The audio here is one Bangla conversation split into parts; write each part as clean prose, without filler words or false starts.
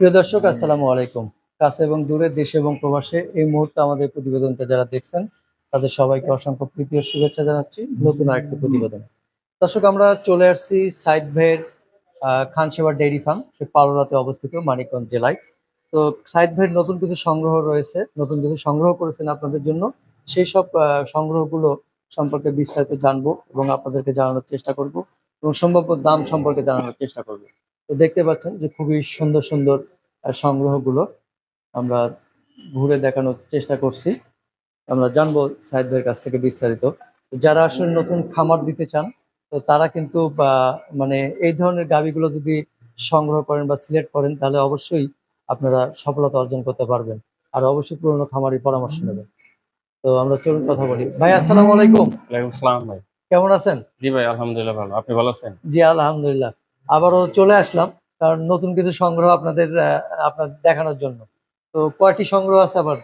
প্রিয় দর্শক, আসসালামু আলাইকুম। কাছে এবং দূরে, দেশে এবং প্রবাসে এই মুহূর্তে আমাদের প্রতিবেদনটা যারা দেখছেন তাদের সবাইকে অসংখ্য প্রীতি ও শুভেচ্ছা জানাচ্ছি নতুন আরেকটি প্রতিবেদন। দর্শক, আমরা চলে আসছি সাইদ ভাইয়ের খানসেবার ডেইরি ফার্ম, সে পালোরাতে অবস্থিত, মানিকগঞ্জ জেলায়। তো সাইদ ভাইয়ের নতুন কিছু সংগ্রহ রয়েছে, নতুন কিছু সংগ্রহ করেছেন আপনাদের জন্য। সেই সব সংগ্রহগুলো সম্পর্কে বিস্তারিত জানবো এবং আপনাদেরকে জানানোর চেষ্টা করব এবং সম্ভাব্য দাম সম্পর্কে জানানোর চেষ্টা করব। তো দেখতে পাচ্ছেন যে খুবই সুন্দর সুন্দর সংগ্রহগুলো আমরা ঘুরে দেখানোর চেষ্টা করছি। আমরা জানবো সাইদ ভাইয়ের কাছ থেকে বিস্তারিত। তো যারা আসলে নতুন খামার দিতে চান, তো তারা কিন্তু মানে এই ধরনের গাভীগুলো যদি সংগ্রহ করেন বা সিলেক্ট করেন, তাহলে অবশ্যই আপনারা সফলতা অর্জন করতে পারবেন। আর অবশ্যই পুরনো খামারের পরামর্শ নেবেন। তো আমরা চলুন কথা বলি। ভাই, আসসালামু আলাইকুম। ওয়ালাইকুম আসসালাম ভাই। কেমন আছেন? জি ভাই, আলহামদুলিল্লাহ ভালো। আপনি ভালো আছেন? জি, আলহামদুলিল্লাহ। আবারও চলে আসলাম, কারণ নতুন কিছু সংগ্রহ আপনার দেখানোর জন্য। তো কয়টি সংগ্রহ আছে আবার?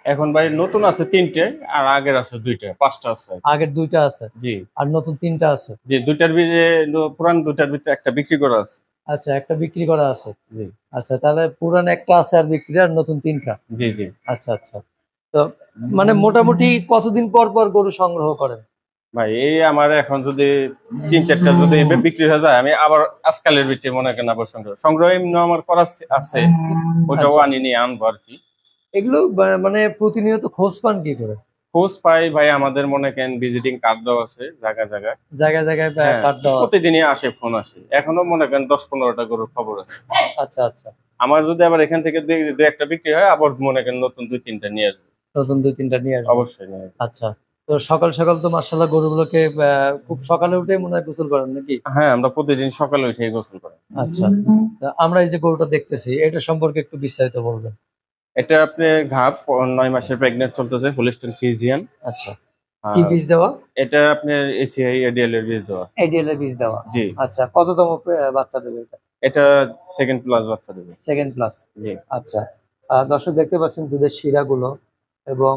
এখন ভাই নতুন আছে 3টে, আর আগের আছে 2টে, 5টা আছে। আগের 2টা আছে জি আর নতুন 3টা আছে। জি, 2টার ভিতরে পুরান 2টার ভিতরে একটা বিক্রি করা আছে। আচ্ছা, একটা বিক্রি করা আছে। জি আচ্ছা, তাহলে পুরান একটা আছে আর বিক্রি, আর নতুন 3টা। জি জি। আচ্ছা আচ্ছা। তো মানে মোটামুটি কতদিন পর পর গরু সংগ্রহ করেন? ভাই এই আমার এখন যদি 3-4টা যদি এবার বিক্রি হয়ে যায়, আমি আবার আজকালের ভিতরে মনে করেন আবার সংগ্রহ এমনি আমার করা আছে, ওটাও আচ্ছা, আনি আনবো আর কি। এগুলো মানে প্রতিনিয়ত খোঁজ পান কি করে? খোঁজ পাই ভাই, আমাদের মনে করেন ভিজিটিং কার্ড দেওয়া আছে জায়গায় জায়গায়। জায়গায় জায়গায় হ্যাঁ, কার্ড দেওয়া আছে। প্রতিদিনই আসে, ফোন আসে, এখনো মনে করেন 10-15টা গরুর খবর আছে। আচ্ছা আচ্ছা। আমার যদি আবার এখান থেকে দুই একটা বিক্রি হয়, আবার মনে করেন নতুন 2-3টা নিয়ে আসবে। নতুন 2-3টা নিয়ে আসবেন। অবশ্যই নিয়ে আসবে। আচ্ছা। তো সকাল সকাল তো মাশাআল্লাহ গরুগুলোকে খুব সকালে উঠে মনে হয় গোসল করেন নাকি? হ্যাঁ, আমরা প্রতিদিন সকালে উঠে গোসল করি। আচ্ছা। তা আমরা এই যে গরুটা দেখতেছি, এটা সম্পর্কে একটু বিস্তারিত বলবেন। এটা আপনি ঘাপ 9 মাসের প্রেগনেন্ট চলতেছে, হোলিস্টিন ফ্রিজিয়ান। আচ্ছা। কি আর বীজ দেওয়া? এটা আপনার এসিআই এডিএল এর বীজ দেওয়া আছে। এডিএল এর বীজ দেওয়া। জি, আচ্ছা, কততম বাচ্চা দেবে এটা? এটা সেকেন্ড প্লাস বাচ্চা দেবে। Second plus. জি আচ্ছা। দর্শক দেখতে পাচ্ছেন দুধের শিরাগুলো এবং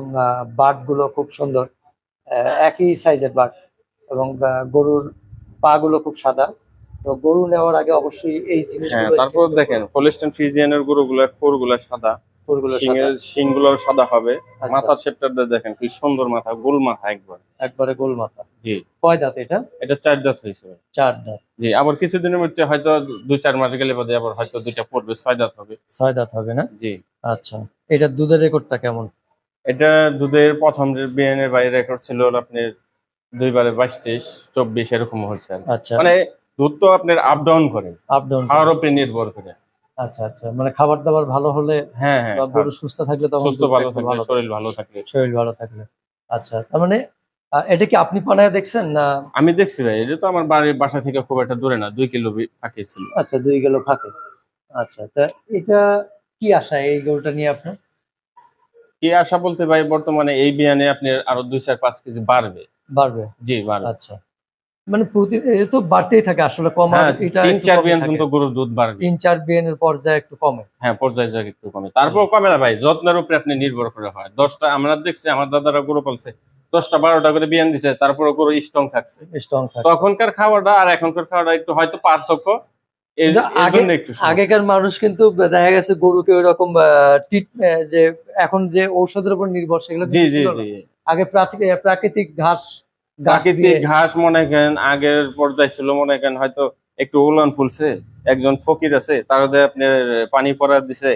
বাট গুলো খুব সুন্দর। একই সাইজের বাট এবং গরুর পা গুলো খুব সাদা। তো গরু নেওয়ার আগে অবশ্যই এই হ্যাঁ, জিনিসগুলো তারপর দেখেন হোলিস্টিন ফ্রিজিয়ানের গরুগুলোর খুরগুলো সাদা, গরুগুলো সাদা। শিংগুলো সাদা হবে। আচ্ছা, মাথার শেপটা দেখেন কি সুন্দর, মাথা গোল মাথা একবার। একবারে গোল মাথা। জি, কয় দাঁত এটা? এটা 4 দাঁত হয়েছে। 4 দাঁত। জি, আবার কিছুদিনের মধ্যে হয়তো 2-4 মাস গেলে বাদে আবার হয়তো 2টা পড়বে, 6 দাঁত হবে। 6 দাঁত হবে না? জি, আচ্ছা। এটা দুধের রেকর্ডটা কেমন? এটা দুধের প্রথম বিয়ানের বাইরে রেকর্ড ছিল আপনার 2 বারে 22-23, 24 এরকম হচ্ছে আর কি। আচ্ছা। মানে দুধ তো আপনার আপ ডাউন করে, আপ ডাউন করে। খাওয়ার উপরে নির্ভর করে। আচ্ছা আচ্ছা, মানে খাবার দাবার ভালো হলে হ্যাঁ হ্যাঁ, বা গরু সুস্থ থাকলে তখন সুস্থ দুধটা ভালো একটু থাকলে, ভালো শরীর থাকে। ভালো থাকলে। শরীর ভালো থাকলে। আচ্ছা, তার মানে এটা কি আপনি পানায় দেখছেন না? আমি দেখছি ভাই, এটা তো আমার বাড়ির বাসা থেকে খুব একটা দূরে না, 2 কিলো ফাঁকে ছিল। আচ্ছা, 2 কিলো ফাঁকে। আচ্ছা, তা এটা কি আশা এই গরুটা নিয়ে আপনার? কি আশা বলতে ভাই, বর্তমানে এই বিয়ানে আপনার আরো 2-4-5 কেজি বাড়বে। বাড়বে? জি বাড়বে। আচ্ছা। মানে এটা তো বাড়তেই থাকে আসলে, কমার হ্যাঁ, এটা একটু 3-4 কমই বিয়ান থাকে। পর্যন্ত গরুর দুধ বাড়বে। 3-4 বিয়ানের পর্যায়ে একটু কমে। হ্যাঁ, পর্যায়ে যায় একটু কমে, তারপর কমে না ভাই, যত্নের উপরে আপনি নির্ভর করে হয়। 10টা আমরা দেখছি, আমার দাদারা গরু পালছে, 10টা-12টা করে বিয়ান দিছে, তারপরে গরু স্ট্রং থাকছে। স্ট্রং থাকে। তখনকার খাওয়াটা আর এখনকার খাওয়াটা একটু হয়তো পার্থক্য, এর কিন্তু এর জন্য একটু সমস্যা। আগেকার মানুষ কিন্তু দেখা গেছে গরুকে ওইরকম যে এখন যে ঔষধের উপর নির্ভর সেগুলো জি কিন্তু জি ছিল না। জি, আগে প্রাকৃতিক ঘাস গাছ দিয়ে। প্রাকৃতিক ঘাস মনে করেন আগের পর্যায়ে ছিল, মনে করেন হয়তো একটু উলান ফুলছে, একজন ফকির আছে তার আপনার পানি পড়া দিছে,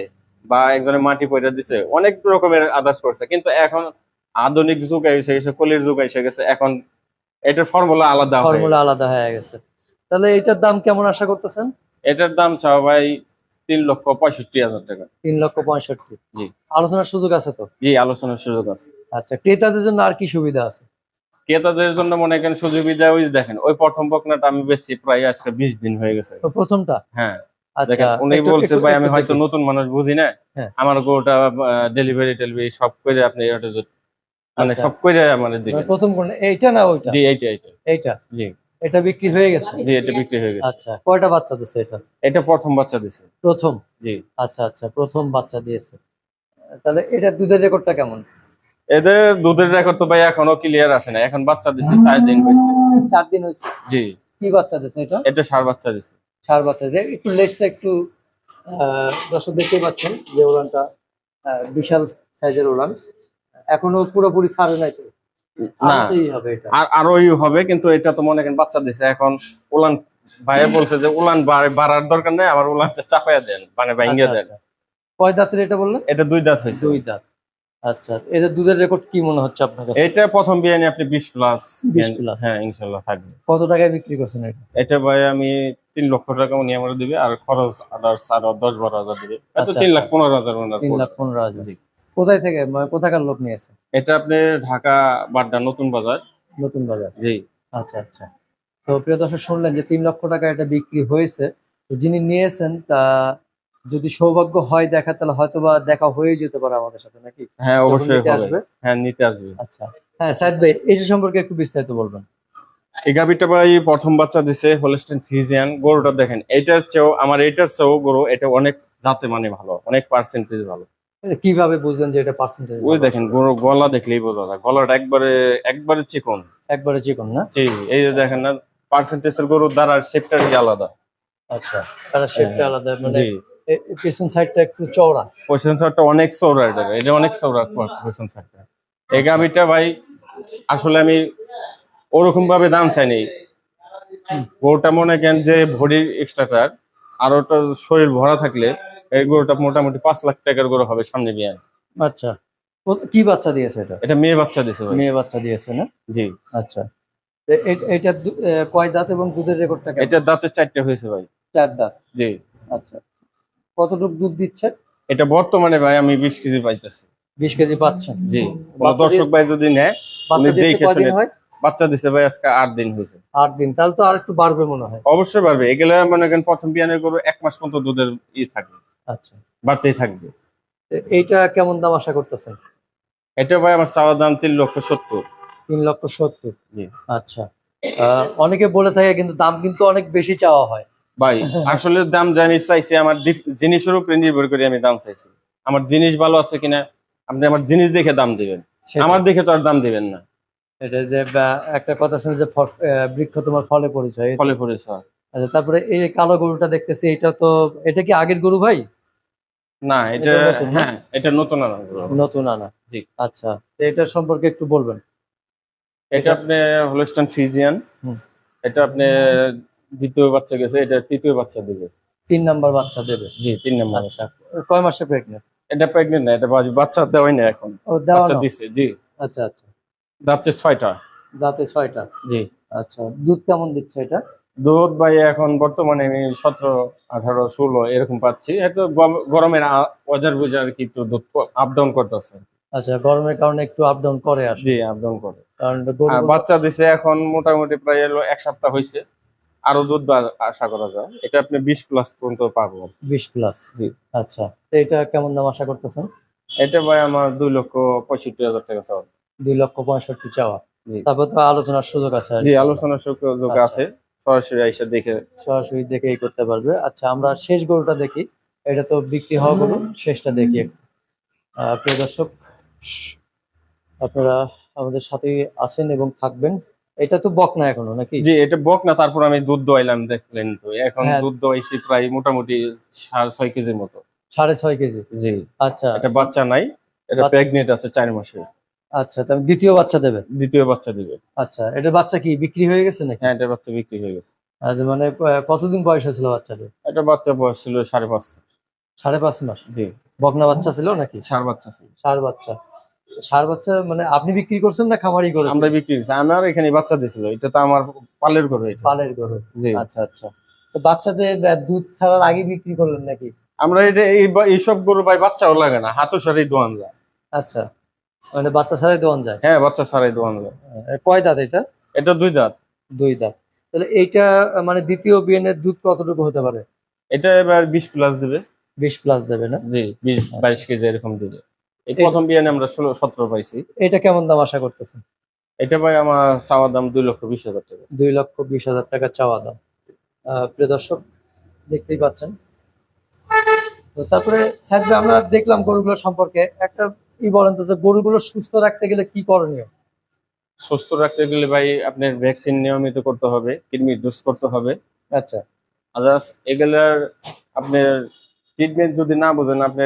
বা একজনের মাটি পড়া দিছে, অনেক রকমের আদার্স করছে। কিন্তু এখন আধুনিক যুগ এসে গেছে, কলির যুগ এসে গেছে, এখন এটার ফর্মুলা আলাদা হয়ে ফর্মুলা গেছে। আলাদা হয়ে গেছে। তাহলে এটার দাম কেমন আশা করতেছেন? এটার দাম চাও ভাই 3,65,000 টাকা। 3,65,000। জি আলোচনার সুযোগ আছে তো? জি, আলোচনার সুযোগ আছে। আচ্ছা, ক্রেতাদের জন্য আর কি সুবিধা আছে? ক্রেতাদের জন্য মনে করেন সুযোগিতা, ওই যে দেখেন ওই প্রথম বকনাটা আমি বেচছি প্রায় আজকে 20 দিন হয়ে গেছে। তো প্রথমটা? হ্যাঁ, আচ্ছা, দেখেন উনি একটু বলছে একটু ভাই আমি একটু হয়তো দেখি। নতুন মানুষ, বুঝি না, হ্যাঁ। আমার গরুটা ডেলিভারি টেলিভারি সব করে আপনি ওটা মানে আচ্ছা, সব করে আমাদের মানে দিবেন। প্রথম কোন, এইটা না ওইটা? জি, এইটা। এইটা। জি এটা বিক্রি হয়ে গেছে? জি, এটা বিক্রি হয়ে গেছে। আচ্ছা, কয়টা বাচ্চা দিছে এটা? এটা প্রথম বাচ্চা দিছে। প্রথম? জি, আচ্ছা আচ্ছা, প্রথম বাচ্চা দিয়েছে। তাহলে এটা দুধের রেকর্ডটা কেমন? এদের দুধের রেকর্ড তো ভাই এখনো ক্লিয়ার আসে না, এখন বাচ্চা দিছে 4 দিন হয়েছে। 4 দিন হয়েছে? জি, কি বাচ্চা দিছে এটা? এটা ষাঁড় বাচ্চা দিছে। ষাঁড় বাচ্চা দিয়ে একটু লেজটা একটু দর্শক দেখতেই পাচ্ছেন যে উলানটা বিশাল সাইজের উলান, এখনো পুরোপুরি ছাড়ে নাই তো, না, আরোতেই হবে এটা। আর আরোই হবে, কিন্তু এটা তো মনে করেন বাচ্চা দিছে এখন। উলান ভাইয়া বলছে যে উলান বাড়ার দরকার নেই, আমার উলানটা চাপাইয়া দেন, মানে ভাঙ্গিয়া আচ্ছা দেন। আচ্ছা, কয় দাঁতের এটা বললেন? এটা 2 দাঁত হয়েছে। দুই দাঁত। আচ্ছা, এটা দুধের রেকর্ড কি মনে হচ্ছে আপনার কাছে? এটা প্রথম বিয়ানি আপনি 20+। 20+। হ্যাঁ, ইনশাল্লাহ থাকবে। কত টাকায় বিক্রি করছেন এটা? এটা ভাই আমি 3 লক্ষ টাকা উনি আমার দিবে, আর খরচ আদার্স আরো 10-12 হাজার দিবে, এত আচ্ছা 3,15,000 ওনার 3,15,000। জি। কোথায় থেকে, মানে কোথাকার লোক নিয়েছে? এটা আপনি ঢাকা বাড্ডা নতুন বাজার। নতুন বাজার। জি। আচ্ছা আচ্ছা। তো প্রিয় দর্শক শুনলেন যে 3 লক্ষ টাকা এটা বিক্রি হয়েছে। তো যিনি নিয়েছেন তা যদি সৌভাগ্য হয় দেখা, তাহলে হয়তো বা দেখা হয়ে যেতে পারে আমাদের সাথে, নাকি? হ্যাঁ, যখন অবশ্যই নিতে হবে। আসবে। হ্যাঁ, নিতে আসবে। আচ্ছা। হ্যাঁ সাইদ ভাই, এই সম্পর্কে একটু বিস্তারিত বলবেন। এই গাভীটা ভাই প্রথম বাচ্চা দিছে হোলস্টাইন ফ্রিজিয়ান। গরুটা দেখেন, এটার চেয়েও গরু এটা অনেক জাতে মানে ভালো, অনেক পার্সেন্টেজ ভালো। এটা কিভাবে বুঝলেন যে এটা পার্সেন্টেজ ওই ভালো দেখেন আসবে? গরু গলা দেখলেই বোঝা যায়, গলাটা একবারে একবারে চিকন। একবারে চিকন না? জি, এই যে দেখেন না, পার্সেন্টেজের গরুর দ্বারা শেপটাই আলাদা। আচ্ছা, তার হ্যাঁ, শেপটা হ্যাঁ। আলাদা, মানে জি, পেছন সাইডটা একটু চওড়া। পজিশন শটটা অনেক চৌড়া, এটা অনেক চৌড়া পজিশন শটটা। এই গাভীটা ভাই আসলে আমি ওরকম ভাবে দাম চাইনি। গরুটা মনে করেন যে ভরির স্ট্রাকচার আর ওটা শরীর ভরা থাকলে এই গরুটা মোটামুটি 5 লাখ টাকার গরু হবে সামনে বিয়ান। আচ্ছা, কি বাচ্চা দিয়েছে এটা? এটা মেয়ে বাচ্চা দিছে ভাই। মেয়ে বাচ্চা দিয়েছে না? জি। আচ্ছা। তো এটা কয় দাঁত এবং দুধের রেকর্ডটা কেমন? এটা দাঁতে 4টে হয়েছে ভাই। 4 দাঁত। জি। আচ্ছা, কতটুকু দুধ দিচ্ছে? এটা বর্তমানে ভাই আমি 20 কেজি পাইতেছি। 20 কেজি পাচ্ছেন? জি। কোনো বাচ্চা দর্শক দিয়েছে? ভাই যদি নেয়, উনি বাচ্চা দিয়েছে দেখে কয়দিন শুনে। হয়? বাচ্চা দিছে ভাই আজকে 8 দিন হয়েছে। 8 দিন, তাহলে তো আর একটু বাড়বে মনে হয়। অবশ্যই পারবে, এগুলা মনে করেন প্রথম বিয়ানের গরু 1 মাস পর্যন্ত দুধের থাকবে, আচ্ছা, বাড়তেই থাকবে। তো এইটা কেমন দাম আশা করতেছেন? এটা ভাই আমার চাওয়া দাম 3,70,000। 3,70,000। জি। আচ্ছা। অনেকে বলে থাকে কিন্তু দাম কিন্তু অনেক বেশি চাওয়া হয়। ভাই আসলে দাম জানি চাইছি, আমার জিনিসের উপরে নির্ভর করে আমি দাম চাইছি। আমার জিনিস ভালো আছে কিনা, আপনি আমার জিনিস দেখে দাম দিবেন, সেটাই। আমার দেখে তো আর দাম দিবেন না। এটা যে একটা কথা আছে যে বৃক্ষ তোমার ফলে পরিচয়, এই তো। ফলে পড়েছে। আচ্ছা, তারপরে এই কালো গরুটা দেখতেছি, এটা কি আগের গরু ভাই? না, এটা এটা নতুন না? হ্যাঁ, এটা নতুন আনা গরু। নতুন আনা। জি। আচ্ছা, তো এটা সম্পর্কে একটু বলবেন। এটা আপনি হলস্টাইন ফ্রিজিয়ান। হুম। এটা আপনি দ্বিতীয় বাচ্চা গেছে, এটা তৃতীয় বাচ্চা দিবে। 3 নাম্বার বাচ্চা দেবে। জি, 3 নম্বর আচ্ছা, বাচ্চা। কয় মাসে প্রেগনেন্ট? এটা প্রেগনেন্ট না, এটা বাচ্চা দেওয়াই না এখন। ও দেওয়া বাচ্চা না? দিছে। জি। আচ্ছা আচ্ছা। দাঁতে 6টা। দাঁতে 6টা। জি। আচ্ছা, দুধ কেমন দিচ্ছে এটা? দুধ ভাই এখন বর্তমানে আমি 17, 18, 16 এরকম পাচ্ছি। এত গরমের ওয়েদার বুঝে আর কি একটু দুধ আপ ডাউন করতেছে। আচ্ছা, গরমের কারণে একটু আপ ডাউন করে আসে। জি, আপ ডাউন করে। কারণ আর গরুগুলো বাচ্চা দিছে এখন মোটামুটি প্রায় 1 সপ্তাহ হয়েছে, আরো দুধ আশা করা যায়। এটা আপনি 20+ পর্যন্ত পাবো। 20+। জি। আচ্ছা, তো এটা কেমন দাম আশা করতেছেন? এটা ভাই আমার 2,65,000 টাকা চাওয়া। 2,65,000 চাওয়া। জি। তারপর তো আলোচনার সুযোগ আছে আর জি, কি। আলোচনার সুযোগ আচ্ছা। আছে, সরাসরি আইসা দেখে। সরাসরি দেখে এই করতে পারবে। আচ্ছা, আমরা শেষ গরুটা দেখি। এটা তো বিক্রি হওয়া গরু, শেষটা দেখি একটু। প্রিয় দর্শক, আপনারা আমাদের সাথে আছেন এবং থাকবেন। এটা তো বকনা এখনো নাকি? জি, এটা বক না, তারপর আমি দুধ দোয়াইলাম, দেখলেন তো। এখন হ্যাঁ। দুধ দোয়াইছি প্রায় মোটামুটি 6.5 কেজির মতো। 6.5 কেজি। জি। আচ্ছা। এটা বাচ্চা নাই, এটা বাচ্চা- প্রেগনেন্ট আছে 4 মাসে। আচ্ছা, তাহলে দ্বিতীয় বাচ্চা দেবে। দ্বিতীয় বাচ্চা দিবে। আচ্ছা, এটা বাচ্চা কি বিক্রি হয়ে গেছে নাকি? হ্যাঁ, এটা বাচ্চা বিক্রি হয়ে গেছে। আচ্ছা, মানে কতদিন বয়স হয়েছিল বাচ্চাদের? এটা বাচ্চা বয়স ছিল 5.5 মাস। 5.5 মাস। জি। বকনা বাচ্চা ছিল নাকি? ষাঁড় বাচ্চা ছিল। ষাঁড় বাচ্চা। ষাঁড় বাচ্চা মানে আপনি বিক্রি করছেন না খামারি করেছেন? আমরা বিক্রি করছি, আমার এখানে বাচ্চা দিছিল, এটা তো আমার পালের গরু এটা। পালের গরু। জি। আচ্ছা আচ্ছা। তো বাচ্চাদের দুধ ছাড়ার আগে বিক্রি করলেন নাকি? আমরা এটা এইসব গরু ভাই বাচ্চাও লাগে না, হাতও সারাই দোয়ান যায়। আচ্ছা, মানে বাচ্চা ছাড়াই দোয়ান যায়। হ্যাঁ, বাচ্চা সারাই দোয়ান যায়। কয় দাঁত এটা? এটা 2 দাঁত। 2 দাঁত। তাহলে এইটা মানে দ্বিতীয় বিয়ানের দুধ কতটুকু হতে পারে? এটা এবার 20+ দিবে। 20+ দেবে না? জি, 20-22 কেজি এরকম দিবে। এই প্রথম বিয়ানে আমরা 16-17 পাইছি। এটা কেমন দাম আশা করতেছেন? এটা ভাই আমার চাওয়া দাম 2,20,000 টাকা। 2,20,000 টাকা চাওয়া দাম। প্রিয় দর্শক, দেখতেই পাচ্ছেন। তো তারপরে স্যার, আমরা দেখলাম গরুগুলো সম্পর্কে একটা বলেন তো, যে গরুগুলো সুস্থ রাখতে গেলে কি করণীয়? সুস্থ রাখতে গেলে ভাই আপনার ভ্যাকসিন নিয়মিত করতে হবে, কৃমির ডোজ করতে হবে। আচ্ছা। আদার্স এগুলার আপনার ট্রিটমেন্ট যদি না বোঝেন আপনি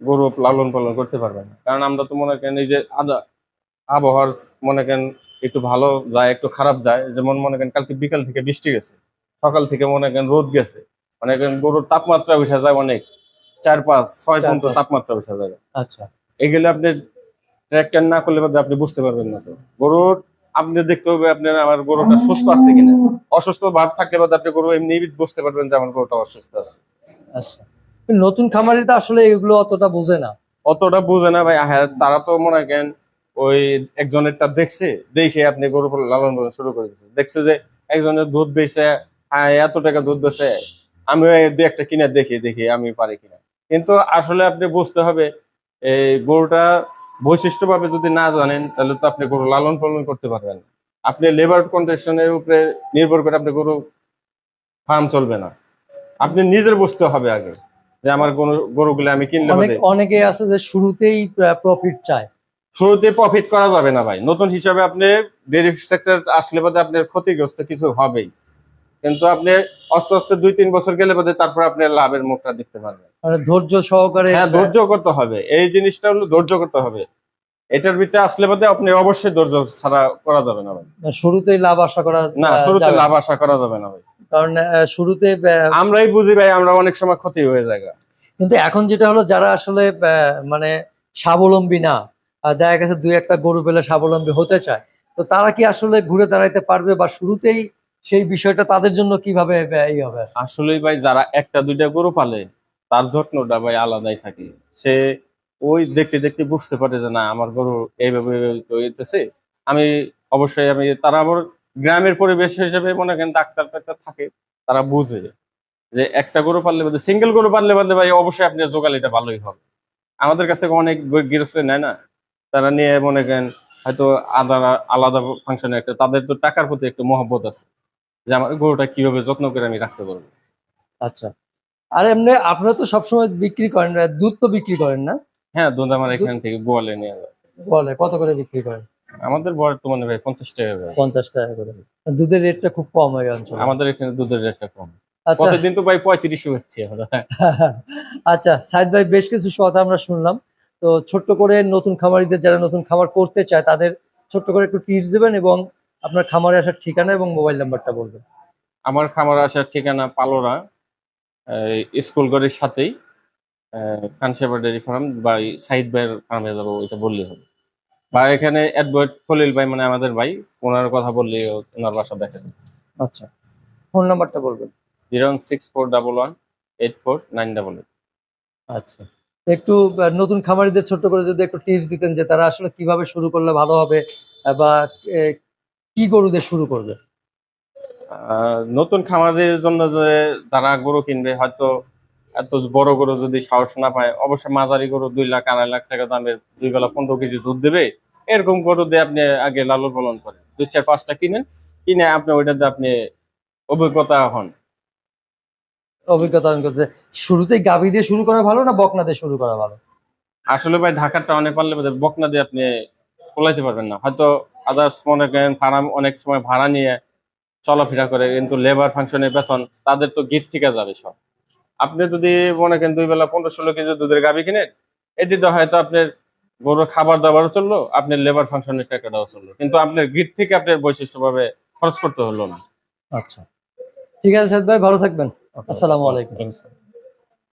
গরু লালন পালন করতে পারবেন না। কারণ আমরা তো মনে করেন এই যে আবহাওয়ার মনে করেন একটু ভালো যায় একটু খারাপ যায়, যেমন মনে করেন কালকে বিকাল থেকে বৃষ্টি গেছে, সকাল থেকে মনে করেন রোদ গেছে, মনে করেন গরুর তাপমাত্রা উঠে যায় অনেক, 4, 5, 6 পর্যন্ত 4, 5 তাপমাত্রা উঠে যায়। আচ্ছা এগুলো আপনি ট্র্যাক্টর না করলে বাদে আপনি বুঝতে পারবেন না। তো গরুর আপনি দেখতে হবে আপনার আমার গরুটা সুস্থ আছে কিনা। অসুস্থ ভাব থাকলে বাদে আপনি গরু এমনি বুঝতে পারবেন যে আমার গরুটা অসুস্থ আছে। আচ্ছা। নতুন খামারি তো আসলে এগুলো অতটা বোঝে না। অতটা বুঝে না ভাই। হ্যাঁ, তারা তো মনে করেন ওই একজনেরটা দেখছে, দেখে আপনি গরু লালন পালন শুরু করে দিচ্ছে, দেখছে যে একজনের দুধ বেচে, হ্যাঁ এত টাকা দুধ বেচে, আমি দু একটা কিনে দেখি দেখি আমি পারি কিনা। কিন্তু আসলে আপনি বুঝতে হবে এই গরুটা বৈশিষ্ট্য ভাবে যদি না জানেন তাহলে তো আপনি গরু লালন পালন করতে পারবেন না। আপনি লেবার কন্ডিশনের উপরে নির্ভর করে আপনি গরু ফার্ম চলবে না। আপনি নিজের বুঝতে হবে আগে যে আমার গরুগুলো আমি কিনলে অনেকে আছে যে শুরুতেই প্রফিট চায়। শুরুতে প্রফিট করা যাবে না ভাই। নতুন হিসাবে আপনি ডেয়ারি সেক্টর আসলে বাদে আপনার ক্ষতিগ্রস্ত কিছু হবেই, কিন্তু আপনি আস্তে আস্তে 2-3 বছর গেলে বাদে তারপর আপনি লাভের মুখটা দেখতে পারবেন। মানে ধৈর্য সহকারে। হ্যাঁ, ধৈর্য করতে হবে, এই জিনিসটা হলো ধৈর্য করতে হবে। এটার ভিতরে আসলে বাদে আপনি অবশ্যই ধৈর্য ছাড়া করা যাবে না ভাই। শুরুতেই লাভ আশা করা না, শুরুতে যাবে না। লাভ আশা করা যাবে না ভাই। কারণ শুরুতে আমরাই বুঝি ভাই, আমরা অনেক সময় ক্ষতি হয়ে যায়। কিন্তু এখন যেটা হলো যারা আসলে মানে স্বাবলম্বী না, দেখা গেছে দুই একটা গরু পেলে স্বাবলম্বী হতে চায়, তো তারা কি আসলে ঘুরে দাঁড়াইতে পারবে, বা শুরুতেই সেই বিষয়টা তাদের জন্য কিভাবে ই হবে? আসলেই ভাই যারা একটা দুইটা গরু পালে তার যত্নটা ভাই আলাদাই থাকে। সে ওই দেখতে দেখতে বুঝতে পারে যে না আমার গরু এইভাবে হইতেছে। আমি অবশ্যই তারা আবার গ্রামের পরিবেশ হিসেবে মনে করেন ডাক্তার টাক্তার থাকে, তারা বুঝে যে একটা গরু পাললে বাদে সিঙ্গেল গরু পাললে বাদে ভাই অবশ্যই আপনি জোগালিটা ভালোই হবে। আমাদের কাছে অনেক গৃহস্থ নেয় না, তারা নিয়ে মনে করেন হয়তো আলাদা আলাদা ফাংশনে একটা তাদের তো টাকার প্রতি একটা মহব্বত আছে যে আমার গরুটা কিভাবে যত্ন করে আমি রাখতে পারবো। আচ্ছা। আর এমনি আপনারা তো সবসময় বিক্রি করেন, দুধ তো বিক্রি করেন না? হ্যাঁ, দুধ আমার এখান থেকে গোয়ালে নিয়ে যায়। বলে কত করে বিক্রি করেন? আমাদের বর্তমানে ভাই 50 টাকা করে। 50 টাকা করে। দুধের রেটটা খুব কম এই অঞ্চলে। আমাদের এখানে দুধের রেটটা কম। আচ্ছা। প্রতিদিন তো ভাই 35 হচ্ছে এখন। আচ্ছা সাইদ ভাই, বেশ কিছু কথা আমরা শুনলাম। তো ছোট্ট করে নতুন খামারিদের, যারা নতুন খামার করতে চায় তাদের ছোট্ট করে একটু টিপস দেবেন, এবং আপনার খামারে আসার ঠিকানা এবং মোবাইল নাম্বারটা বলবেন। আমার খামার আসার ঠিকানা পালোরা, স্কুল ঘরের সাথেই খানসাবা ডেয়ারি ফার্ম বা সাইদ ভাইয়ের ফার্মে যাবো, ওইটা বললেই হবে। বা এখানে অ্যাডভোকেট খলিল ভাই মানে আমাদের ভাই, ওনার কথা বললেই ওনার বাসা দেখা যাবে। আচ্ছা, ফোন নাম্বারটা বলবেন। 06411849988। আচ্ছা, একটু নতুন খামারিদের ছোট্ট করে যদি একটু টিপস দিতেন যে তারা আসলে কিভাবে শুরু করলে ভালো হবে, বা কি গরুদের শুরু করবে? নতুন খামারদের জন্য যে যারা গরু কিনবে, হয়তো এত বড় গরু যদি সাহস না পায়, অবশ্যই মাঝারি গরু 2 লাখ 2.5 লাখ টাকা দামের 2 বেলা 15 কেজি দুধ দেবে এরকম গরু দিয়ে আপনি আগে লালন পালন করেন, 2-4-5টা কিনেন, কিনে আপনি ওইটাতে আপনি অভিজ্ঞতা হন। অভিজ্ঞতা অর্জন করতে শুরুতেই গাভী দিয়ে শুরু করা ভালো, না বকনা দিয়ে শুরু করা ভালো? আসলে ভাই ঢাকার টাউনে পারলে বকনা দিয়ে আপনি কোলাইতে পারবেন না। হয়তো আদার্স মনে করেন ফার্ম অনেক সময় ভাড়া নিয়ে চলাফেরা করে, কিন্তু লেবার ফাংশনের বেতন তাদের তো গিট থেকে যাবে সব। আপনি যদি মনে করেন 2 বেলা 15-16 কেজি দুধের গাভী কিনেন, এটিতে হয়তো আপনার গরুর খাবার দাবারও চললো, আপনার লেবার ফাংশনের টাকাটাও চললো, কিন্তু আপনার গিট থেকে আপনার বৈশিষ্ট্যভাবে খরচ করতে হলো না। আচ্ছা, ঠিক আছে সাইদ ভাই, ভালো থাকবেন। আসসালামু আলাইকুম।